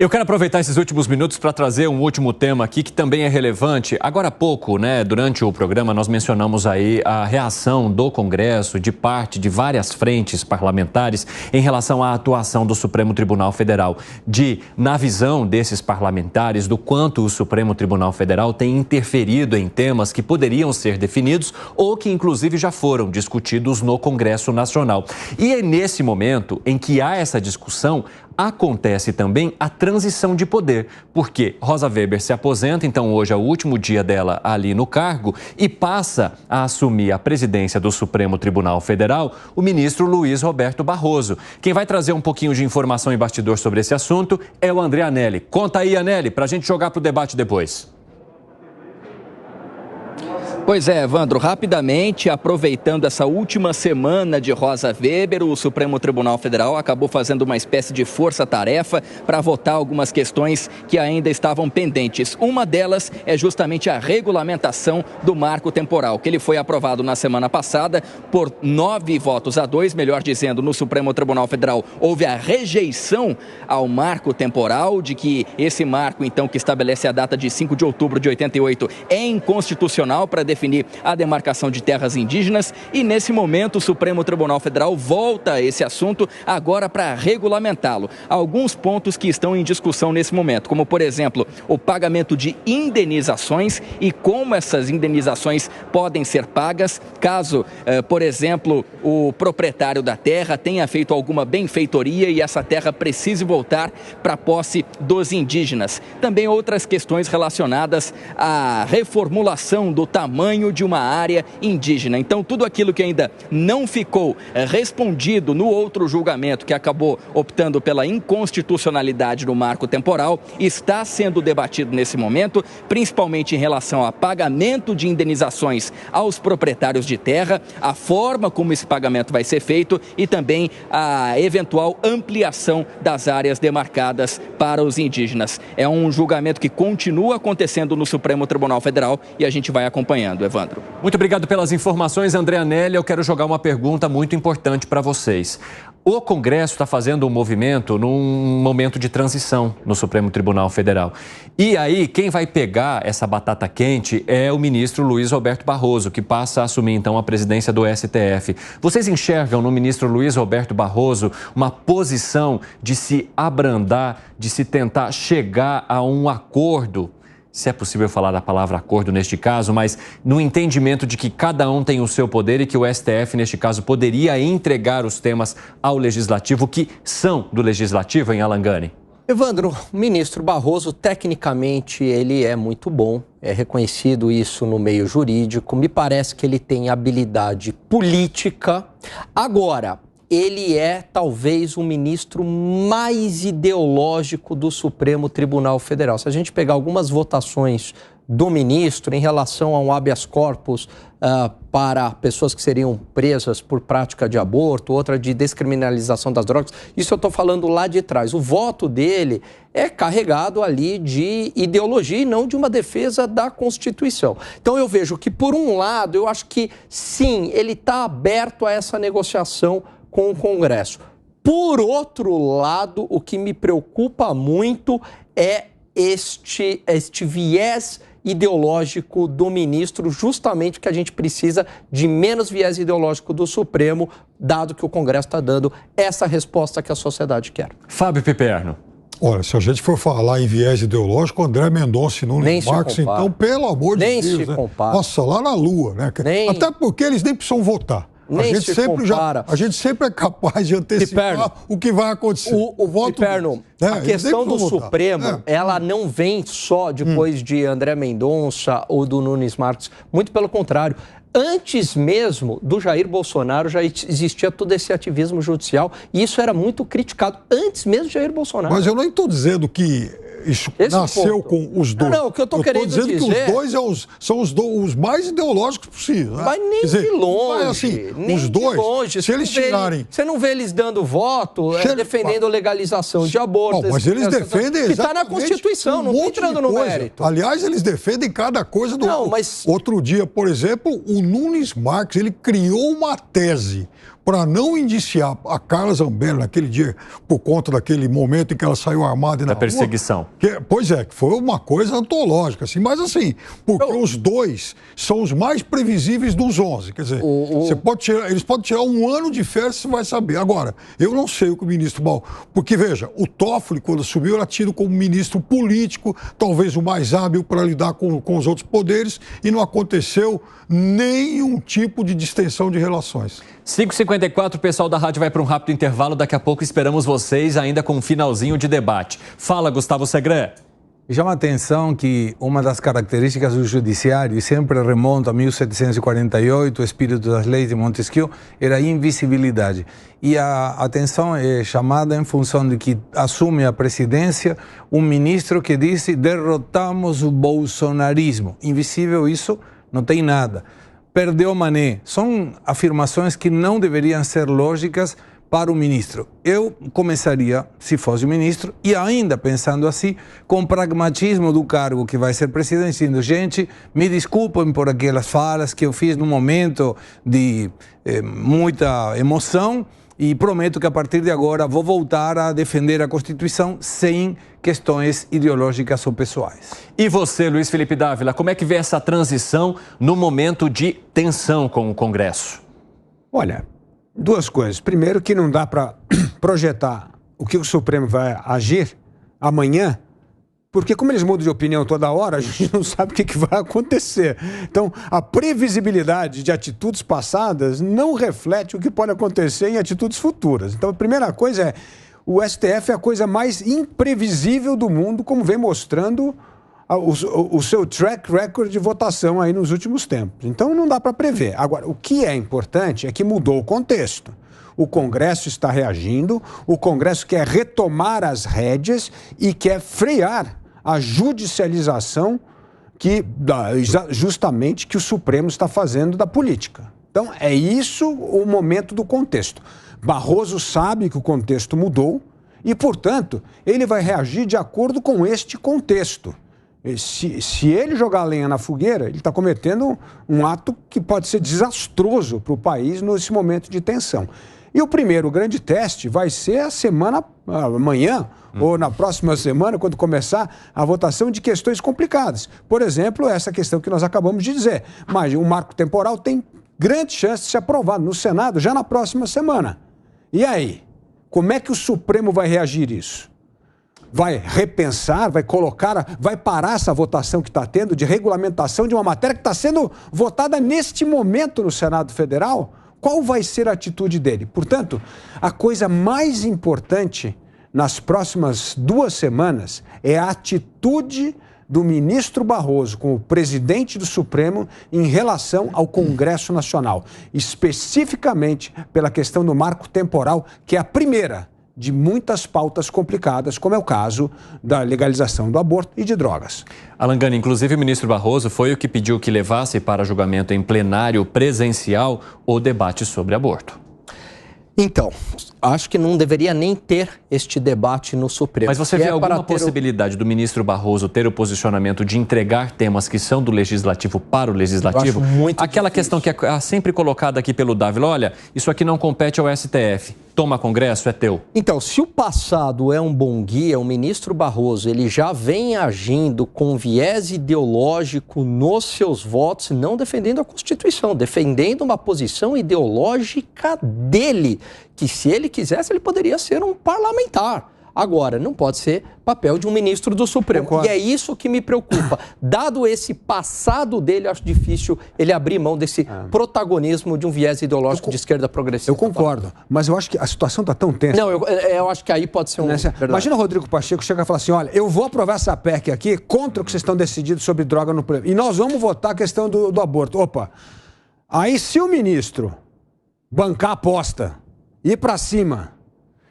Eu quero aproveitar esses últimos minutos para trazer um último tema aqui que também é relevante. Agora há pouco, durante o programa, nós mencionamos aí a reação do Congresso, de parte de várias frentes parlamentares, em relação à atuação do Supremo Tribunal Federal. Na visão desses parlamentares, do quanto o Supremo Tribunal Federal tem interferido em temas que poderiam ser definidos ou que, inclusive, já foram discutidos no Congresso Nacional. E é nesse momento em que há essa discussão, acontece também a transição de poder, porque Rosa Weber se aposenta, então hoje é o último dia dela ali no cargo, e passa a assumir a presidência do Supremo Tribunal Federal o ministro Luiz Roberto Barroso. Quem vai trazer um pouquinho de informação em bastidor sobre esse assunto é o André Anelli. Conta aí, Anelli, para a gente jogar para o debate depois. Pois é, Evandro, rapidamente, aproveitando essa última semana de Rosa Weber, o Supremo Tribunal Federal acabou fazendo uma espécie de força-tarefa para votar algumas questões que ainda estavam pendentes. Uma delas é justamente a regulamentação do marco temporal, que ele foi aprovado na semana passada por 9 votos a 2, melhor dizendo, no Supremo Tribunal Federal houve a rejeição ao marco temporal, de que esse marco, então, que estabelece a data de 5 de outubro de 88, é inconstitucional para definir a demarcação de terras indígenas, e nesse momento o Supremo Tribunal Federal volta a esse assunto agora para regulamentá-lo. Alguns pontos que estão em discussão nesse momento, como por exemplo, o pagamento de indenizações e como essas indenizações podem ser pagas caso, por exemplo, o proprietário da terra tenha feito alguma benfeitoria e essa terra precise voltar para a posse dos indígenas. Também outras questões relacionadas à reformulação do tamanho de uma área indígena. Então, tudo aquilo que ainda não ficou respondido no outro julgamento, que acabou optando pela inconstitucionalidade do marco temporal, está sendo debatido nesse momento, principalmente em relação a pagamento de indenizações aos proprietários de terra, a forma como esse pagamento vai ser feito e também a eventual ampliação das áreas demarcadas para os indígenas. É um julgamento que continua acontecendo no Supremo Tribunal Federal e a gente vai acompanhando. Evandro. Muito obrigado pelas informações, André Anelli. Eu quero jogar uma pergunta muito importante para vocês. O Congresso está fazendo um movimento num momento de transição no Supremo Tribunal Federal. E aí, quem vai pegar essa batata quente é o ministro Luiz Roberto Barroso, que passa a assumir, então, a presidência do STF. Vocês enxergam no ministro Luiz Roberto Barroso uma posição de se abrandar, de se tentar chegar a um acordo? Se é possível falar da palavra acordo neste caso, mas no entendimento de que cada um tem o seu poder e que o STF, neste caso, poderia entregar os temas ao Legislativo, que são do Legislativo, em Alangani? Evandro, o ministro Barroso, tecnicamente, ele é muito bom, é reconhecido isso no meio jurídico, me parece que ele tem habilidade política. Agora, ele é talvez o ministro mais ideológico do Supremo Tribunal Federal. Se a gente pegar algumas votações do ministro em relação a um habeas corpus para pessoas que seriam presas por prática de aborto, outra de descriminalização das drogas, isso eu estou falando lá de trás. O voto dele é carregado ali de ideologia e não de uma defesa da Constituição. Então eu vejo que, por um lado, eu acho que sim, ele está aberto a essa negociação com o Congresso. Por outro lado, o que me preocupa muito é este viés ideológico do ministro, justamente que a gente precisa de menos viés ideológico do Supremo, dado que o Congresso está dando essa resposta que a sociedade quer. Fábio Piperno. Olha, se a gente for falar em viés ideológico, André Mendonça e Nunes Marques, então, pelo amor de Deus, nem se compara. Nossa, lá na Lua, né? Até porque eles nem precisam votar. A gente sempre é capaz de antecipar o que vai acontecer. O voto, Piperno, a questão do Supremo, ela não vem só depois de André Mendonça ou do Nunes Marques. Muito pelo contrário. Antes mesmo do Jair Bolsonaro já existia todo esse ativismo judicial e isso era muito criticado antes mesmo de Jair Bolsonaro. Mas eu não estou dizendo que isso nasceu com os dois. Não, o que eu estou querendo dizer... que os dois são os mais ideológicos possíveis. Né? Mas nem de longe. Assim, nem os dois, de longe. Se eles tirarem... Você não vê eles dando voto, defendendo legalização de aborto. Mas eles defendem que está na Constituição, não estou entrando no mérito. Aliás, eles defendem cada coisa do outro. Outro dia, por exemplo, o Nunes Marques, ele criou uma tese para não indiciar a Carla Zambelli naquele dia, por conta daquele momento em que ela saiu armada da perseguição. Pois é, que foi uma coisa antológica, assim, mas assim, porque os dois são os mais previsíveis dos 11. Quer dizer, eles podem tirar um ano de férias, você vai saber. Agora, eu não sei o que o ministro Barroso... Porque, veja, o Toffoli, quando assumiu, era tido como ministro político, talvez o mais hábil para lidar com os outros poderes, e não aconteceu nenhum tipo de distensão de relações. 5h54, o pessoal da rádio vai para um rápido intervalo. Daqui a pouco esperamos vocês ainda com um finalzinho de debate. Fala, Gustavo Segré. Chama a atenção que uma das características do judiciário, e sempre remonta a 1748, o espírito das leis de Montesquieu, era a invisibilidade. E a atenção é chamada em função de que assume a presidência um ministro que disse: derrotamos o bolsonarismo. Invisível isso, não tem nada. Perdeu Mané. São afirmações que não deveriam ser lógicas para o ministro. Eu começaria, se fosse o ministro, e ainda pensando assim, com o pragmatismo do cargo que vai ser presidente, dizendo: gente, me desculpem por aquelas falas que eu fiz num momento de muita emoção, e prometo que a partir de agora vou voltar a defender a Constituição sem questões ideológicas ou pessoais. E você, Luiz Felipe Dávila, como é que vê essa transição no momento de tensão com o Congresso? Olha, duas coisas. Primeiro, que não dá para projetar o que o Supremo vai agir amanhã, porque como eles mudam de opinião toda hora, a gente não sabe o que vai acontecer. Então, a previsibilidade de atitudes passadas não reflete o que pode acontecer em atitudes futuras. Então, a primeira coisa é: o STF é a coisa mais imprevisível do mundo, como vem mostrando o seu track record de votação aí nos últimos tempos. Então, não dá para prever. Agora, o que é importante é que mudou o contexto. O Congresso está reagindo, o Congresso quer retomar as rédeas e quer frear a judicialização justamente que o Supremo está fazendo da política. Então, é isso o momento do contexto. Barroso sabe que o contexto mudou e, portanto, ele vai reagir de acordo com este contexto. Se ele jogar lenha na fogueira, ele está cometendo um ato que pode ser desastroso para o país nesse momento de tensão. E o primeiro grande teste vai ser a semana, amanhã, ou na próxima semana, quando começar a votação de questões complicadas. Por exemplo, essa questão que nós acabamos de dizer. Mas o marco temporal tem grande chance de ser aprovado no Senado já na próxima semana. E aí? Como é que o Supremo vai reagir a isso? Vai repensar, vai parar essa votação que está tendo de regulamentação de uma matéria que está sendo votada neste momento no Senado Federal? Qual vai ser a atitude dele? Portanto, a coisa mais importante nas próximas 2 semanas é a atitude do ministro Barroso como presidente do Supremo em relação ao Congresso Nacional, especificamente pela questão do marco temporal, que é a primeira de muitas pautas complicadas, como é o caso da legalização do aborto e de drogas. Alan Gani, inclusive o ministro Barroso foi o que pediu que levasse para julgamento em plenário presencial o debate sobre aborto. Então, acho que não deveria nem ter este debate no Supremo. Mas você vê alguma possibilidade do ministro Barroso ter o posicionamento de entregar temas que são do Legislativo para o Legislativo? Eu acho muito Aquela difícil. questão que é sempre colocada aqui pelo Dávila: olha, isso aqui não compete ao STF. Toma Congresso, é teu. Então, se o passado é um bom guia, o ministro Barroso ele já vem agindo com viés ideológico nos seus votos, não defendendo a Constituição, defendendo uma posição ideológica dele, que se ele quisesse, ele poderia ser um parlamentar. Agora, não pode ser papel de um ministro do Supremo. Concordo. E é isso que me preocupa. Dado esse passado dele, acho difícil ele abrir mão desse protagonismo de um viés ideológico de esquerda progressista. Eu concordo, mas eu acho que a situação está tão tensa. Não, eu acho que aí pode ser um... Imagina o Rodrigo Pacheco chegar e falar assim: olha, eu vou aprovar essa PEC aqui contra o que vocês estão decidindo sobre droga no plenário. E nós vamos votar a questão do aborto. Opa, aí se o ministro bancar a aposta, ir para cima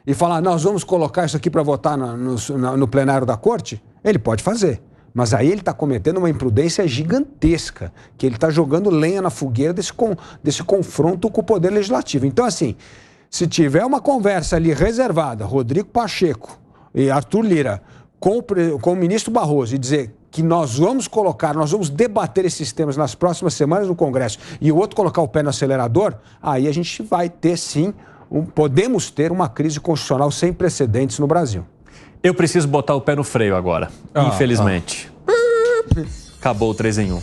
e falar: nós vamos colocar isso aqui para votar no plenário da Corte, ele pode fazer. Mas aí ele está cometendo uma imprudência gigantesca, que ele está jogando lenha na fogueira desse confronto com o Poder Legislativo. Então, assim, se tiver uma conversa ali reservada, Rodrigo Pacheco e Arthur Lira, com o ministro Barroso, e dizer: que nós vamos debater esses temas nas próximas semanas no Congresso, e o outro colocar o pé no acelerador, aí a gente vai ter sim, podemos ter uma crise constitucional sem precedentes no Brasil. Eu preciso botar o pé no freio agora, infelizmente. Acabou o 3 em 1.